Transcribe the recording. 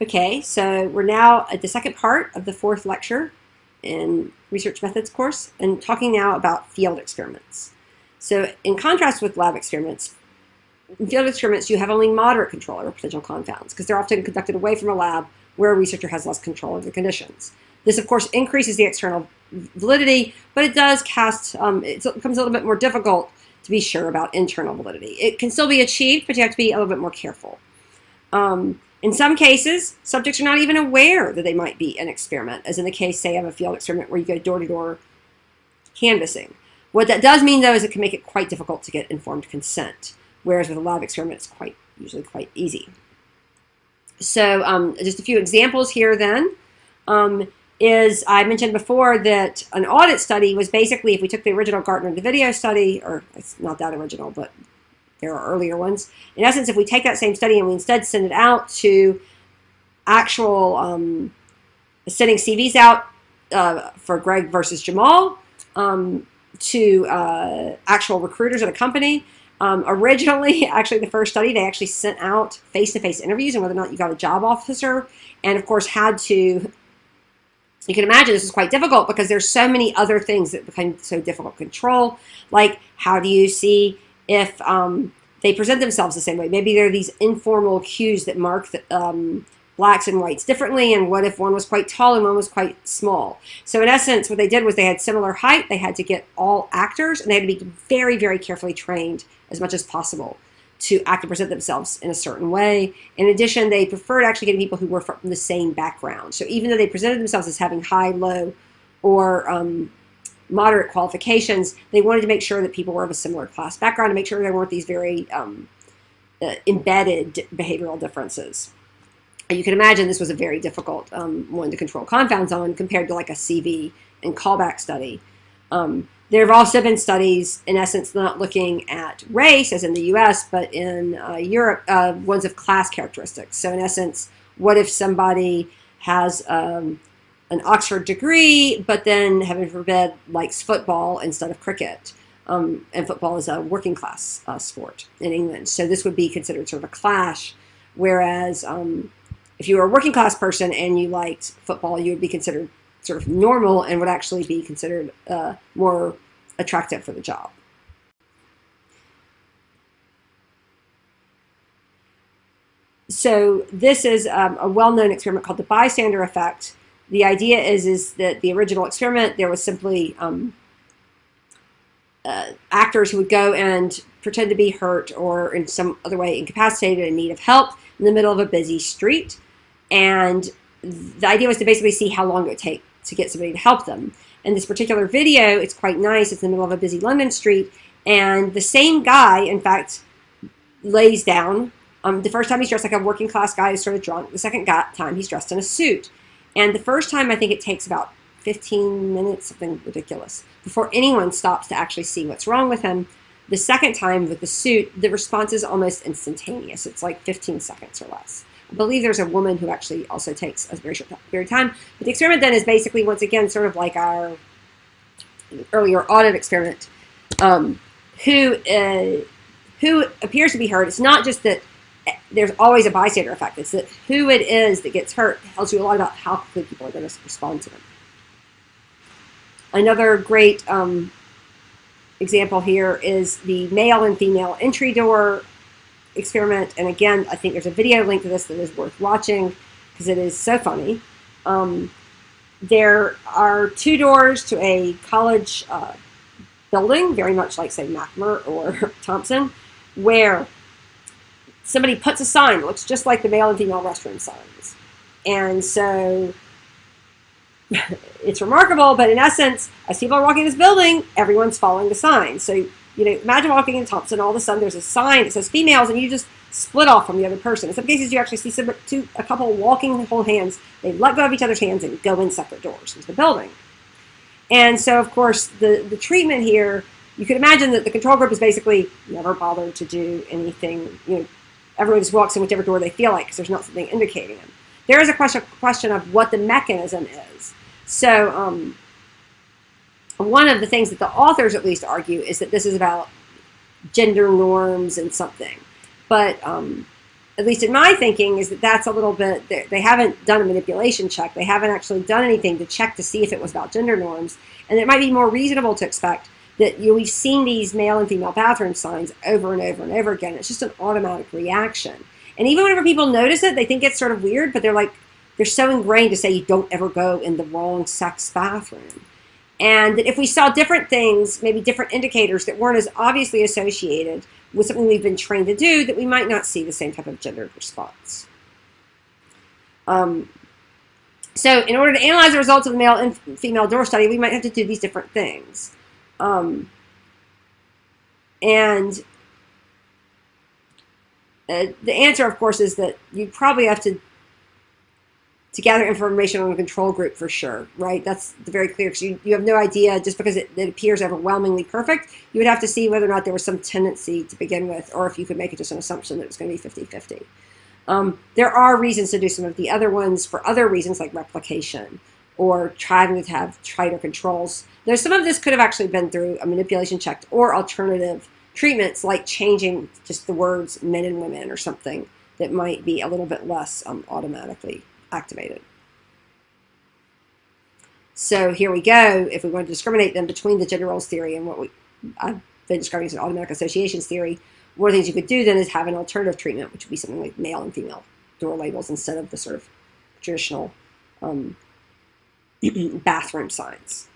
Okay, so we're now at the second part of the fourth lecture in Research Methods course, and talking now about field experiments. So in contrast with lab experiments, in field experiments you have only moderate control over potential confounds because they're often conducted away from a lab where a researcher has less control of the conditions. This, of course, increases the external validity, but it does cast, it becomes a little bit more difficult to be sure about internal validity. It can still be achieved, but you have to be a little bit more careful. In some cases, subjects are not even aware that they might be an experiment, as in the case, say, of a field experiment where you go door-to-door canvassing. What that does mean, though, is it can make it quite difficult to get informed consent, whereas with a lab experiment, it's usually quite easy. So just a few examples here, then, is I mentioned before that an audit study was basically, if we took the original Gartner video study, or it's not that original, but there are earlier ones. In essence, if we take that same study and we instead send it out to actual, sending CVs out for Greg versus Jamal to actual recruiters at a company. Originally, actually, the first study, they actually sent out face-to-face interviews and whether or not you got a job officer, and of course had to, you can imagine this is quite difficult because there's so many other things that become so difficult to control, like how do you see if they present themselves the same way. Maybe there are these informal cues that mark the, blacks and whites differently, and what if one was quite tall and one was quite small. So in essence, what they did was they had similar height, they had to get all actors, and they had to be very, very carefully trained as much as possible to act and present themselves in a certain way. In addition, they preferred actually getting people who were from the same background. So even though they presented themselves as having high, low, or moderate qualifications, they wanted to make sure that people were of a similar class background to make sure there weren't these very embedded behavioral differences. You can imagine this was a very difficult one to control confounds on compared to like a CV and callback study. There have also been studies, in essence, not looking at race, as in the US, but in Europe, ones of class characteristics. So in essence, what if somebody has an Oxford degree, but then, heaven forbid, likes football instead of cricket? And football is a working class sport in England. So this would be considered sort of a clash, whereas if you were a working class person and you liked football, you would be considered sort of normal and would actually be considered more attractive for the job. So this is a well-known experiment called the bystander effect. The idea is that the original experiment, there was simply actors who would go and pretend to be hurt or in some other way incapacitated in need of help in the middle of a busy street. And the idea was to basically see how long it would take to get somebody to help them. In this particular video, it's quite nice. It's in the middle of a busy London street. And the same guy, in fact, lays down. The first time he's dressed like a working class guy who's sort of drunk. The second time he's dressed in a suit. And the first time I think it takes about 15 minutes, something ridiculous, before anyone stops to actually see what's wrong with him. The second time with the suit, the response is almost instantaneous. It's like 15 seconds or less. I believe there's a woman who actually also takes a very short period of time. But the experiment then is basically, once again, sort of like our earlier audit experiment. Who appears to be hurt. It's not just that there's always a bystander effect. It's that who it is that gets hurt tells you a lot about how quickly people are going to respond to them. Another great example here is the male and female entry door experiment. And again, I think there's a video link to this that is worth watching because it is so funny. There are two doors to a college building, very much like, say, Mackmer or Thompson, where somebody puts a sign that looks just like the male and female restroom signs. And so it's remarkable, but in essence, as people are walking this building, everyone's following the sign. So, you know, imagine walking in Thompson, all of a sudden there's a sign that says females, and you just split off from the other person. In some cases, you actually see a couple walking, hold hands. They let go of each other's hands and go in separate doors into the building. And so, of course, the treatment here, you can imagine that the control group is basically never bothered to do anything. You know, everyone just walks in whichever door they feel like because there's not something indicating them. There is a question of what the mechanism is. So one of the things that the authors at least argue is that this is about gender norms and something. But at least in my thinking, is that that's a little bit, they haven't done a manipulation check. They haven't actually done anything to check to see if it was about gender norms. And it might be more reasonable to expect that we've seen these male and female bathroom signs over and over and over again. It's just an automatic reaction. And even whenever people notice it, they think it's sort of weird, but they're so ingrained to say you don't ever go in the wrong sex bathroom. And that if we saw different things, maybe different indicators that weren't as obviously associated with something we've been trained to do, that we might not see the same type of gendered response. So in order to analyze the results of the male and female door study, we might have to do these different things. And the answer, of course, is that you probably have to gather information on a control group for sure, right? That's very clear, because you have no idea, just because it appears overwhelmingly perfect, you would have to see whether or not there was some tendency to begin with, or if you could make it just an assumption that it was going to be 50-50. There are reasons to do some of the other ones for other reasons, like replication, or trying to have tighter controls. Now, some of this could have actually been through a manipulation check or alternative treatments, like changing just the words men and women or something that might be a little bit less automatically activated. So here we go. If we want to discriminate them between the gender roles theory and what I've been describing as an automatic associations theory, one of the things you could do then is have an alternative treatment, which would be something like male and female door labels instead of the sort of traditional bathroom signs.